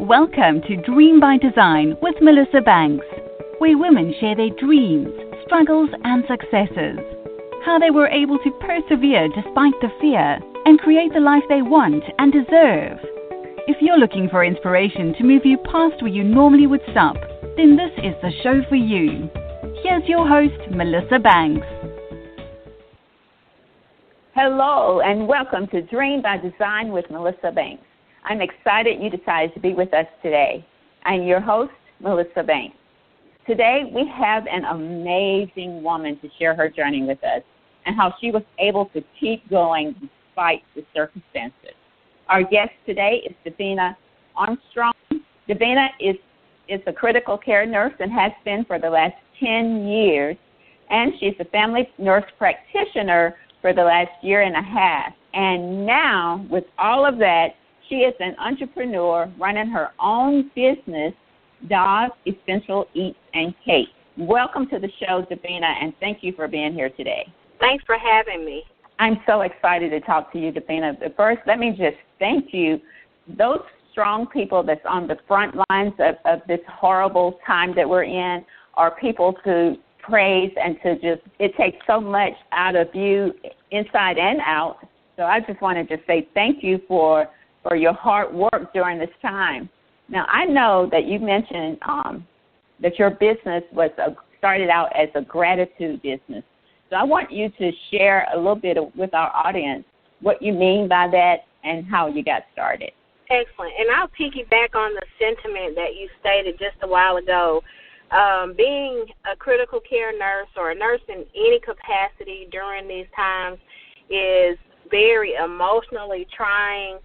Welcome to Dream by Design with Melissa Banks, where women share their dreams, struggles and successes, how they were able to persevere despite the fear and create the life they want and deserve. If you're looking for inspiration to move you past where you normally would stop, then this is the show for you. Here's your host, Melissa Banks. Hello, and welcome to Dream by Design with Melissa Banks. I'm excited you decided to be with us today. I'm your host, Melissa Banks. Today, we have an amazing woman to share her journey with us and how she was able to keep going despite the circumstances. Our guest today is Dafina Armstrong. Dafina is a critical care nurse and has been for the last 10 years, and she's a family nurse practitioner for the last year and a half. And now, with all of that, she is an entrepreneur running her own business, Dog Essential Eats and Cakes. Welcome to the show, Dafina, and thank you for being here today. Thanks for having me. I'm so excited to talk to you, Dafina. But first, let me just thank you. Those strong people that's on the front lines of this horrible time that we're in are people to praise and to just, it takes so much out of you inside and out. So I just want to just say thank you for your hard work during this time. Now, I know that you mentioned that your business was started out as a gratitude business. So I want you to share a little bit with our audience what you mean by that and how you got started. Excellent. And I'll piggyback on the sentiment that you stated just a while ago. Being a critical care nurse or a nurse in any capacity during these times is very emotionally trying,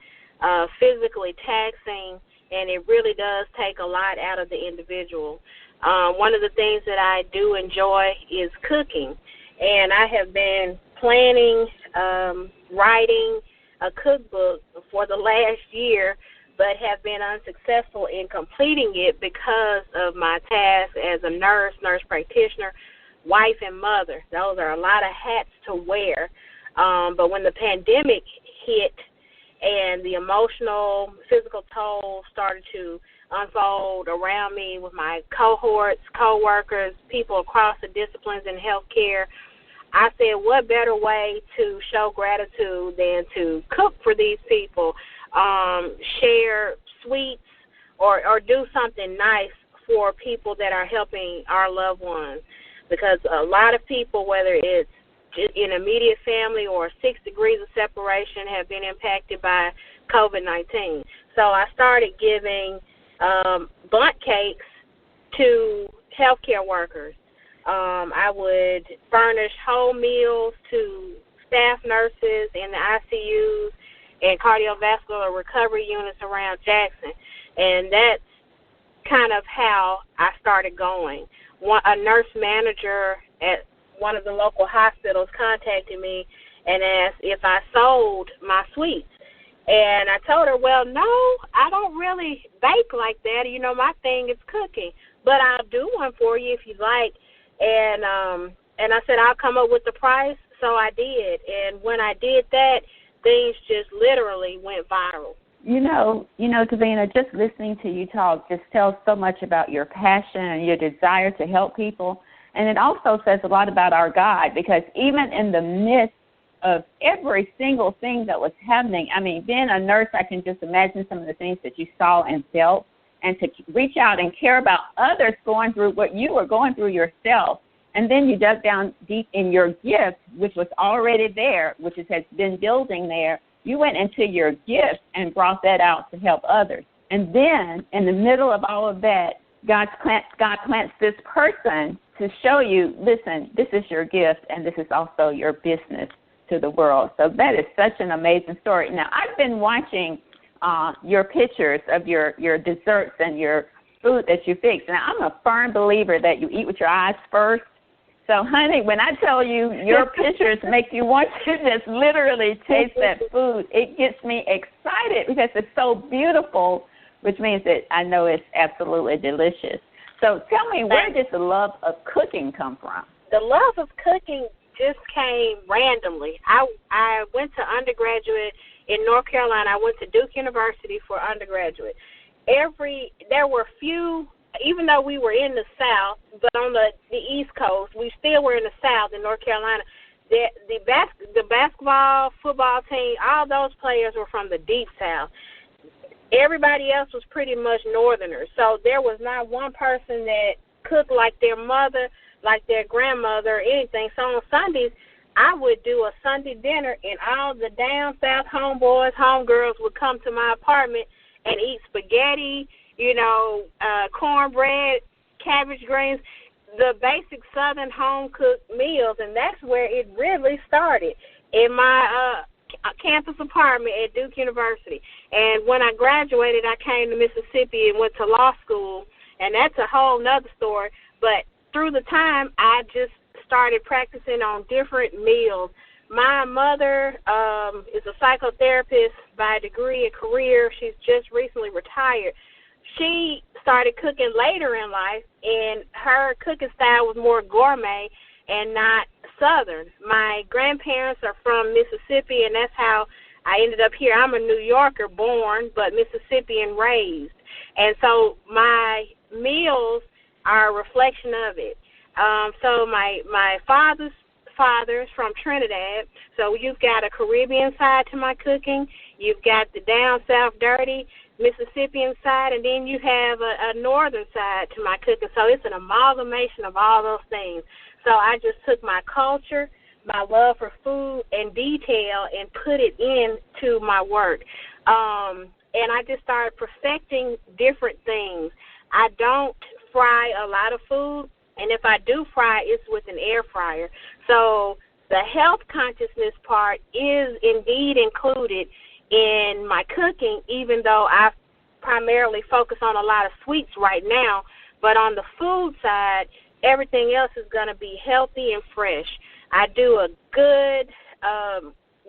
physically taxing, and it really does take a lot out of the individual. One of the things that I do enjoy is cooking, and I have been planning, writing a cookbook for the last year, but have been unsuccessful in completing it because of my task as a nurse practitioner, wife, and mother. Those are a lot of hats to wear. But when the pandemic hit and the emotional, physical toll started to unfold around me with my cohorts, coworkers, people across the disciplines in healthcare, I said, what better way to show gratitude than to cook for these people, share sweets, or do something nice for people that are helping our loved ones. Because a lot of people, whether it's in immediate family or 6 degrees of separation, have been impacted by COVID-19. So I started giving bundt cakes to healthcare workers. I would furnish whole meals to staff nurses in the ICUs and cardiovascular recovery units around Jackson. And that's kind of how I started going. A nurse manager at one of the local hospitals contacted me and asked if I sold my sweets. And I told her, well, no, I don't really bake like that. You know, my thing is cooking. But I'll do one for you if you like. And I said, I'll come up with the price. So I did. And when I did that, things just literally went viral. You know, Dafina, just listening to you talk just tells so much about your passion and your desire to help people. And it also says a lot about our God, because even in the midst of every single thing that was happening, I mean, being a nurse, I can just imagine some of the things that you saw and felt, and to reach out and care about others going through what you were going through yourself. And then you dug down deep in your gift, which was already there, which has been building there. You went into your gift and brought that out to help others. And then in the middle of all of that, God plants this person to show you, listen, this is your gift and this is also your business to the world. So that is such an amazing story. Now, I've been watching your pictures of your desserts and your food that you fix. And I'm a firm believer that you eat with your eyes first. So, honey, when I tell you your pictures make you want to just literally taste that food, it gets me excited because it's so beautiful, which means that I know it's absolutely delicious. So tell me, where did the love of cooking come from? The love of cooking just came randomly. I went to undergraduate in North Carolina. I went to Duke University for undergraduate. there were few, even though we were in the South, but on the East Coast, we still were in the South in North Carolina. The basketball, football team, all those players were from the Deep South. Everybody else was pretty much Northerners. So there was not one person that cooked like their mother, like their grandmother, or anything. So on Sundays, I would do a Sunday dinner, and all the down south homeboys, homegirls would come to my apartment and eat spaghetti, cornbread, cabbage greens, the basic Southern home-cooked meals, and that's where it really started in my campus apartment at Duke University. And when I graduated, I came to Mississippi and went to law school, and that's a whole nother story. But through the time, I just started practicing on different meals. My mother is a psychotherapist by degree and career. She's just recently retired. She started cooking later in life, and her cooking style was more gourmet and not Southern. My grandparents are from Mississippi, and that's how I ended up here. I'm a New Yorker born, but Mississippian raised. And so my meals are a reflection of it. So my father's from Trinidad, so you've got a Caribbean side to my cooking. You've got the down south dirty Mississippian side, and then you have a northern side to my cooking. So it's an amalgamation of all those things. So I just took my culture, my love for food and detail, and put it into my work. And I just started perfecting different things. I don't fry a lot of food, and if I do fry, it's with an air fryer. So the health consciousness part is indeed included in my cooking, even though I primarily focus on a lot of sweets right now. But on the food side, everything else is going to be healthy and fresh. I do a good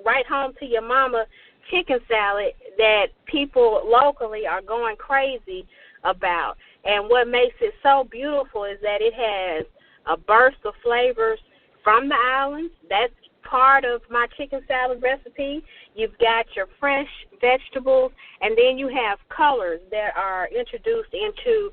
right home to your mama chicken salad that people locally are going crazy about. And what makes it so beautiful is that it has a burst of flavors from the islands. That's part of my chicken salad recipe. You've got your fresh vegetables, and then you have colors that are introduced into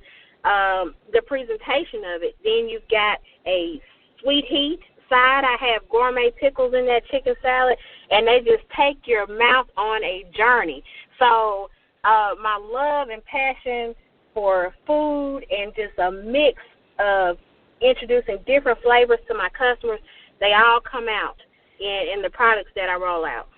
the presentation of it. Then you've got a sweet heat side. I have gourmet pickles in that chicken salad, and they just take your mouth on a journey. So my love and passion for food and just a mix of introducing different flavors to my customers, they all come out in the products that I roll out.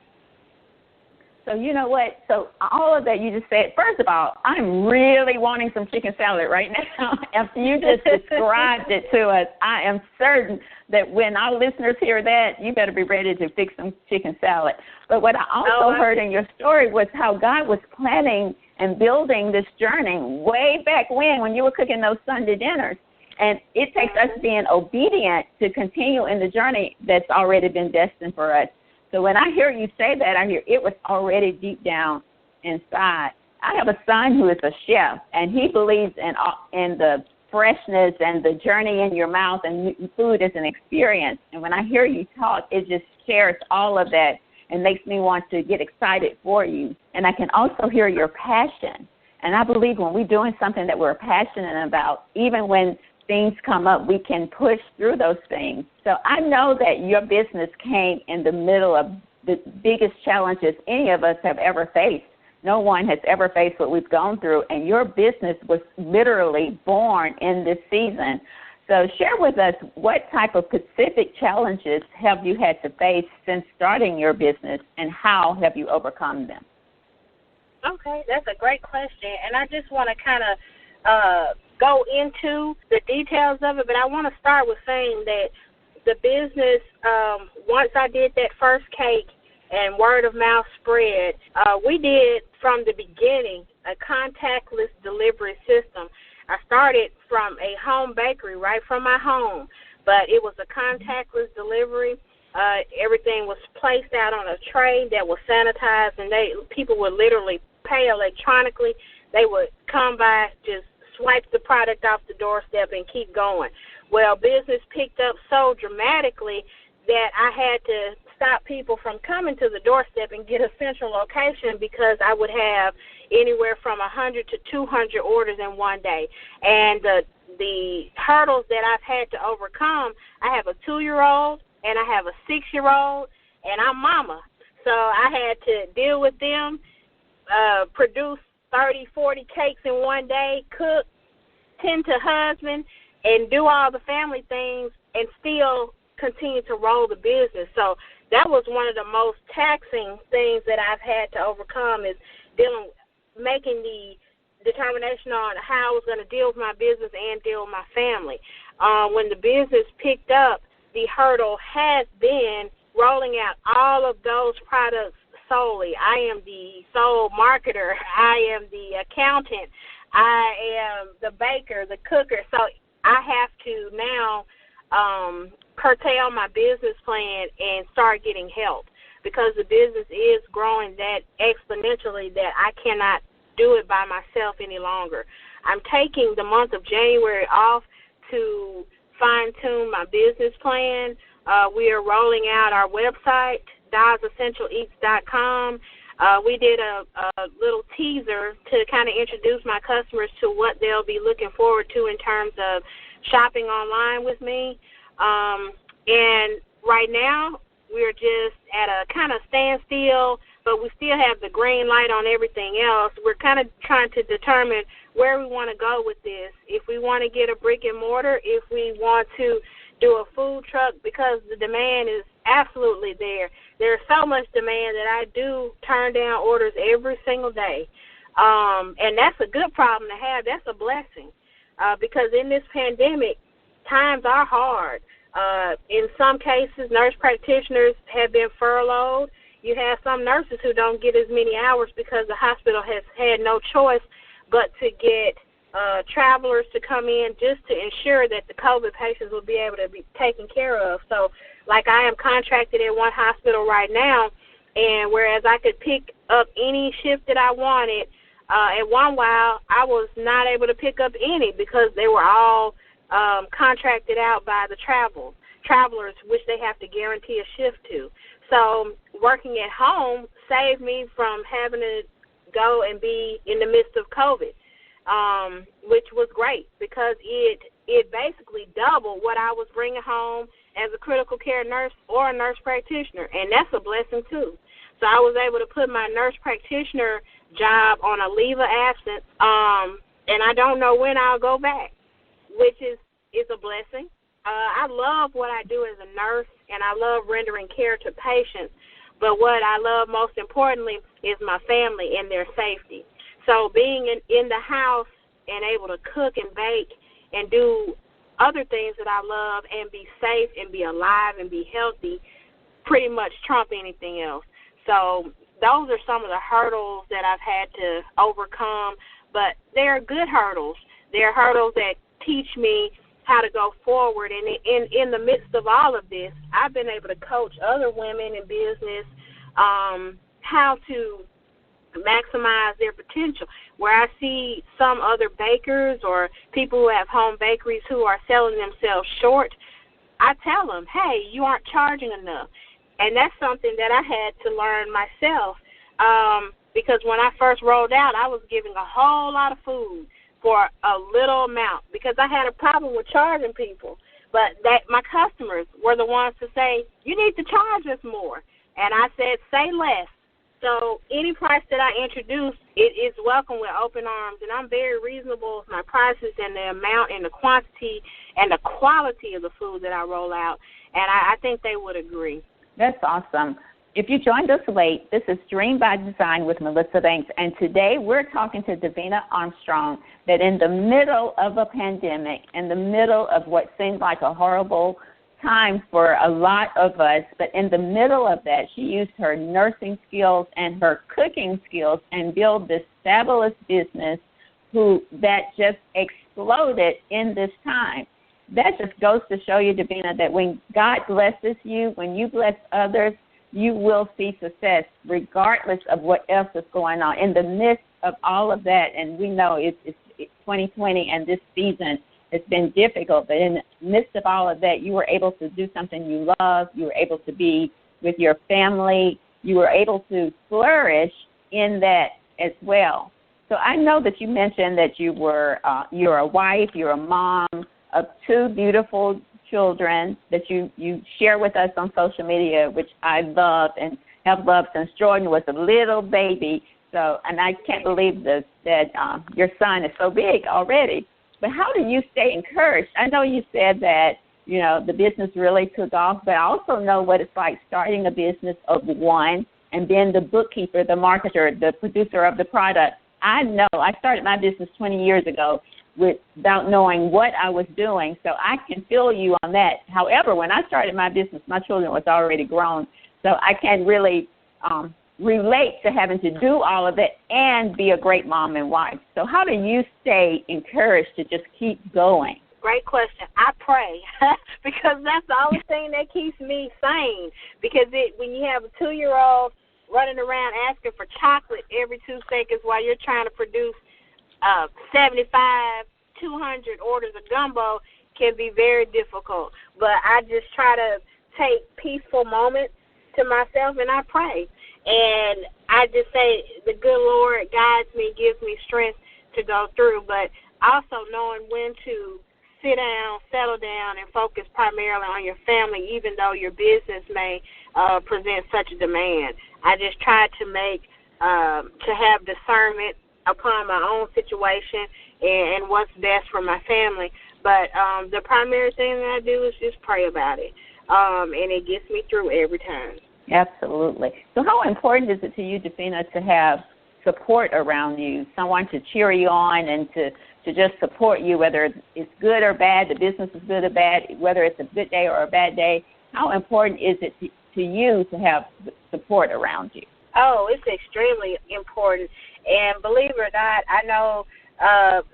So you know what? So all of that you just said, first of all, I'm really wanting some chicken salad right now. After you just described it to us, I am certain that when our listeners hear that, you better be ready to fix some chicken salad. But what I also heard in your story was how God was planning and building this journey way back when you were cooking those Sunday dinners. And it takes us being obedient to continue in the journey that's already been destined for us. So when I hear you say that, I hear it was already deep down inside. I have a son who is a chef, and he believes in the freshness and the journey in your mouth, and food is an experience. And when I hear you talk, it just shares all of that and makes me want to get excited for you. And I can also hear your passion. And I believe when we're doing something that we're passionate about, even when things come up, we can push through those things. So I know that your business came in the middle of the biggest challenges any of us have ever faced. No one has ever faced what we've gone through, and your business was literally born in this season. So share with us what type of specific challenges have you had to face since starting your business, and how have you overcome them? Okay, that's a great question, and I just want to kind of go into the details of it, but I want to start with saying that the business, once I did that first cake and word of mouth spread, we did from the beginning a contactless delivery system. I started from a home bakery right from my home, but it was a contactless delivery. Everything was placed out on a tray that was sanitized, and people would literally pay electronically. They would come by, just swipe the product off the doorstep and keep going. Well, business picked up so dramatically that I had to stop people from coming to the doorstep and get a central location, because I would have anywhere from 100 to 200 orders in one day. And the hurdles that I've had to overcome, I have a 2-year-old and I have a 6-year-old, and I'm mama. So I had to deal with them, produce 30, 40 cakes in one day, cook, tend to husband, and do all the family things and still continue to roll the business. So that was one of the most taxing things that I've had to overcome, is making the determination on how I was going to deal with my business and deal with my family. When the business picked up, the hurdle has been rolling out all of those products solely. I am the sole marketer. I am the accountant. I am the baker, the cooker. So I have to now curtail my business plan and start getting help, because the business is growing that exponentially that I cannot do it by myself any longer. I'm taking the month of January off to fine-tune my business plan. We are rolling out our website, DasEssentialEats.com. We did a little teaser to kind of introduce my customers to what they'll be looking forward to in terms of shopping online with me. And right now, we're just at a kind of standstill, but we still have the green light on everything else. We're kind of trying to determine where we want to go with this, if we want to get a brick and mortar, if we want to do a food truck, because the demand is absolutely there. There's so much demand that I do turn down orders every single day. And that's a good problem to have. That's a blessing, because in this pandemic, times are hard. In some cases, nurse practitioners have been furloughed. You have some nurses who don't get as many hours because the hospital has had no choice but to get travelers to come in just to ensure that the COVID patients will be able to be taken care of. So, like, I am contracted at one hospital right now, and whereas I could pick up any shift that I wanted, at one while I was not able to pick up any because they were all contracted out by the travelers, which they have to guarantee a shift to. So working at home saved me from having to go and be in the midst of COVID, which was great because it basically doubled what I was bringing home as a critical care nurse or a nurse practitioner, and that's a blessing too. So I was able to put my nurse practitioner job on a leave of absence, and I don't know when I'll go back, which is a blessing. I love what I do as a nurse, and I love rendering care to patients, but what I love most importantly is my family and their safety. So being in the house and able to cook and bake and do other things that I love and be safe and be alive and be healthy pretty much trump anything else. So those are some of the hurdles that I've had to overcome, but they're good hurdles. They're hurdles that teach me how to go forward. And in the midst of all of this, I've been able to coach other women in business how to maximize their potential. Where I see some other bakers or people who have home bakeries who are selling themselves short, I tell them, hey, you aren't charging enough. And that's something that I had to learn myself, because when I first rolled out, I was giving a whole lot of food for a little amount because I had a problem with charging people. But that my customers were the ones to say, you need to charge us more. And I said, say less. So any price that I introduce, it is welcome with open arms. And I'm very reasonable with my prices and the amount and the quantity and the quality of the food that I roll out. And I think they would agree. That's awesome. If you joined us late, this is Dream by Design with Melissa Banks, and today we're talking to Dafina Armstrong that in the middle of a pandemic, in the middle of what seemed like a horrible time for a lot of us, but in the middle of that, she used her nursing skills and her cooking skills and built this fabulous business that just exploded in this time. That just goes to show you, Dafina, that when God blesses you, when you bless others, you will see success regardless of what else is going on. In the midst of all of that, and we know it's 2020 and this season has been difficult, but in the midst of all of that, you were able to do something you love. You were able to be with your family. You were able to flourish in that as well. So I know that you mentioned that you're a wife, you're a mom of 2 beautiful children that you share with us on social media, which I love and have loved since Jordan was a little baby. So, and I can't believe that your son is so big already. But how do you stay encouraged? I know you said that, you know, the business really took off, but I also know what it's like starting a business of one and being the bookkeeper, the marketer, the producer of the product. I know I started my business 20 years ago without knowing what I was doing, so I can feel you on that. However, when I started my business, my children was already grown, so I can really relate to having to do all of it and be a great mom and wife. So how do you stay encouraged to just keep going? Great question. I pray because that's the only thing that keeps me sane. Because when you have a 2-year-old running around asking for chocolate every 2 seconds while you're trying to produce 75, 200 orders of gumbo, can be very difficult. But I just try to take peaceful moments to myself and I pray. And I just say the good Lord guides me, gives me strength to go through, but also knowing when to sit down, settle down, and focus primarily on your family, even though your business may present such a demand. I just try to to have discernment upon my own situation and what's best for my family. But the primary thing that I do is just pray about it, and it gets me through every time. Absolutely. So how important is it to you, Dafina, to have support around you, someone to cheer you on and to just support you, whether it's good or bad, the business is good or bad, whether it's a good day or a bad day? How important is it to you to have support around you? Oh, it's extremely important. And believe it or not, I know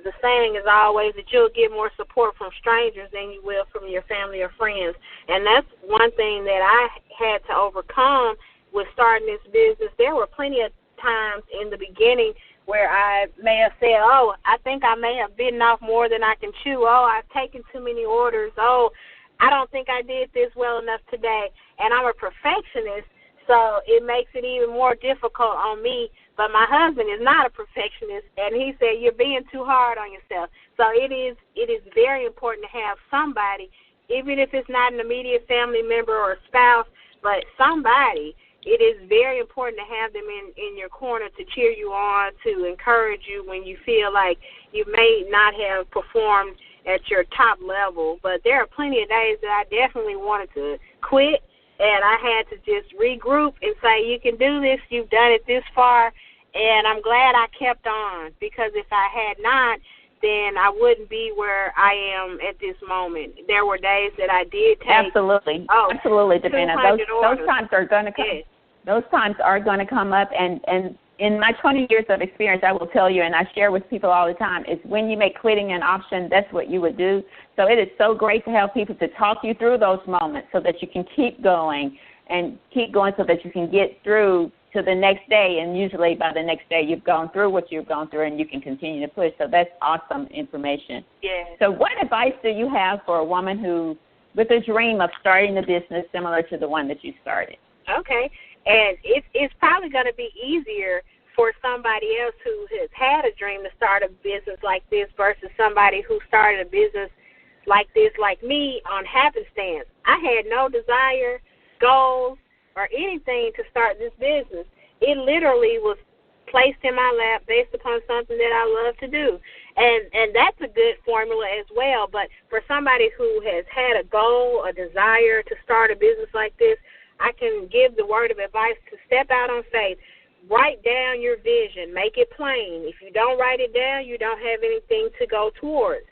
the saying is always that you'll get more support from strangers than you will from your family or friends. And that's one thing that I had to overcome with starting this business. There were plenty of times in the beginning where I may have said, oh, I think I may have bitten off more than I can chew. Oh, I've taken too many orders. Oh, I don't think I did this well enough today. And I'm a perfectionist, so it makes it even more difficult on me. But my husband is not a perfectionist, and he said, you're being too hard on yourself. So it is very important to have somebody, even if it's not an immediate family member or a spouse, but somebody. It is very important to have them in your corner to cheer you on, to encourage you when you feel like you may not have performed at your top level. But there are plenty of days that I definitely wanted to quit, and I had to just regroup and say, you can do this, you've done it this far, and I'm glad I kept on, because if I had not, then I wouldn't be where I am at this moment. There were days that I did take. Absolutely, Dafina. Those times are going to come. Yes. Those times are going to come up, and in my 20 years of experience, I will tell you, and I share with people all the time, is when you make quitting an option, that's what you would do. So it is so great to have people to talk you through those moments so that you can keep going so that you can get through to the next day. And usually by the next day, you've gone through what you've gone through and you can continue to push. So that's awesome information. Yes. So what advice do you have for a woman who, with a dream of starting a business similar to the one that you started? Okay. And it's probably going to be easier for somebody else who has had a dream to start a business like this versus somebody who started a business like this, like me, on happenstance. I had no desire, goals, or anything to start this business. It literally was placed in my lap based upon something that I love to do. And that's a good formula as well. But for somebody who has had a goal, a desire to start a business like this, I can give the word of advice to step out on faith. Write down your vision. Make it plain. If you don't write it down, you don't have anything to go towards.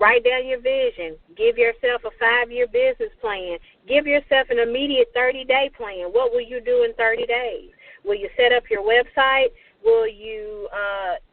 Write down your vision. Give yourself a 5-year business plan. Give yourself an immediate 30-day plan. What will you do in 30 days? Will you set up your website? Will you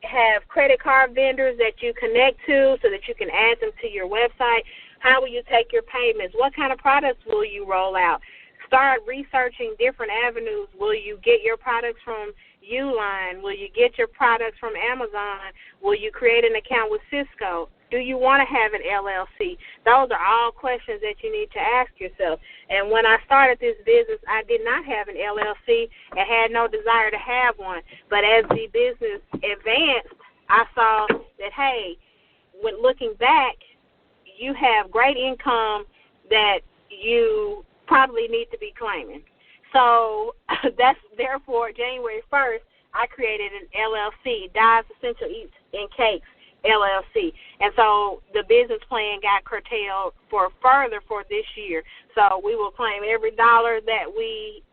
have credit card vendors that you connect to so that you can add them to your website? How will you take your payments? What kind of products will you roll out? Start researching different avenues. Will you get your products from Uline? Will you get your products from Amazon? Will you create an account with Cisco? Do you want to have an LLC? Those are all questions that you need to ask yourself. And when I started this business, I did not have an LLC and had no desire to have one. But as the business advanced, I saw that, hey, when looking back, you have great income that you probably need to be claiming. So that's therefore January 1st, I created an LLC, Di's Essential Eats and Cakes LLC. And so the business plan got curtailed for this year. So we will claim every dollar that we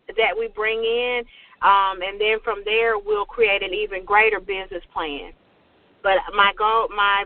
bring in, and then from there we'll create an even greater business plan. But my goal, my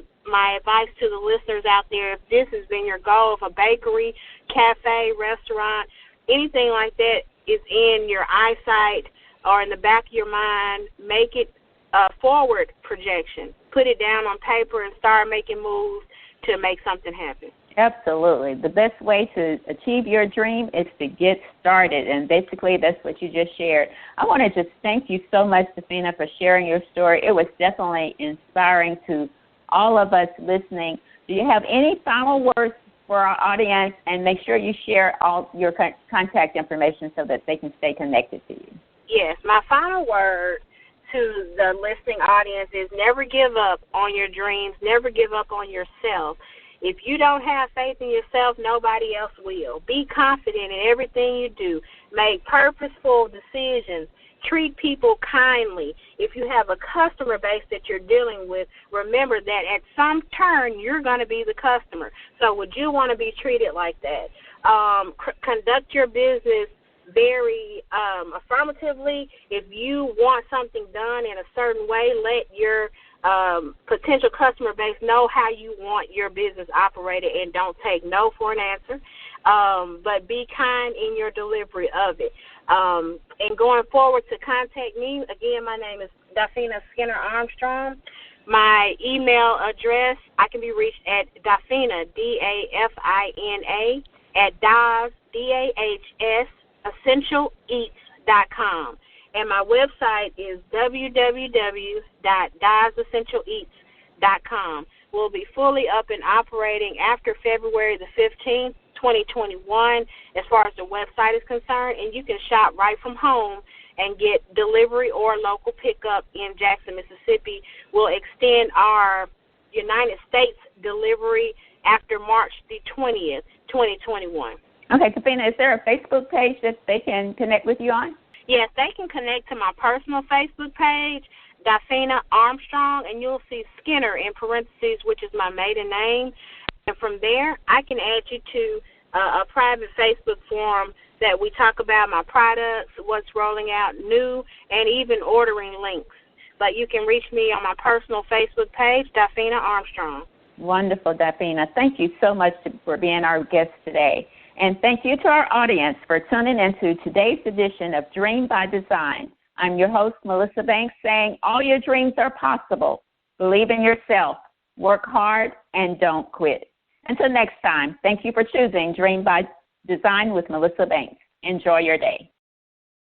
advice to the listeners out there, if this has been your goal, if a bakery, cafe, restaurant, anything like that is in your eyesight or in the back of your mind, make it a forward projection. Put it down on paper and start making moves to make something happen. Absolutely. The best way to achieve your dream is to get started, and basically that's what you just shared. I want to just thank you so much, Dafina, for sharing your story. It was definitely inspiring to all of us listening. Do you have any final words for our audience? And make sure you share all your contact information so that they can stay connected to you. Yes, my final word to the listening audience is never give up on your dreams, never give up on yourself. If you don't have faith in yourself, nobody else will. Be confident in everything you do. Make purposeful decisions. Treat people kindly. If you have a customer base that you're dealing with, remember that at some turn you're going to be the customer. So would you want to be treated like that? Conduct your business very affirmatively. If you want something done in a certain way, let your potential customer base know how you want your business operated, and don't take no for an answer, but be kind in your delivery of it. And going forward, to contact me, again, my name is Dafina Armstrong. My email address, I can be reached at Dafina, Dafina, at Dahs, Dahs, EssentialEats.com. And my website is www.dasessentialeats.com. We'll be fully up and operating after February the 15th, 2021, as far as the website is concerned, and you can shop right from home and get delivery or local pickup in Jackson, Mississippi. We'll extend our United States delivery after March the 20th, 2021. Okay, Dafina, is there a Facebook page that they can connect with you on? Yes, they can connect to my personal Facebook page, Dafina Armstrong, and you'll see Skinner in parentheses, which is my maiden name. And from there, I can add you to a private Facebook forum that we talk about my products, what's rolling out new, and even ordering links. But you can reach me on my personal Facebook page, Dafina Armstrong. Wonderful, Dafina. Thank you so much for being our guest today. And thank you to our audience for tuning into today's edition of Dream by Design. I'm your host, Melissa Banks, saying all your dreams are possible. Believe in yourself, work hard, and don't quit. Until next time, thank you for choosing Dream by Design with Melissa Banks. Enjoy your day.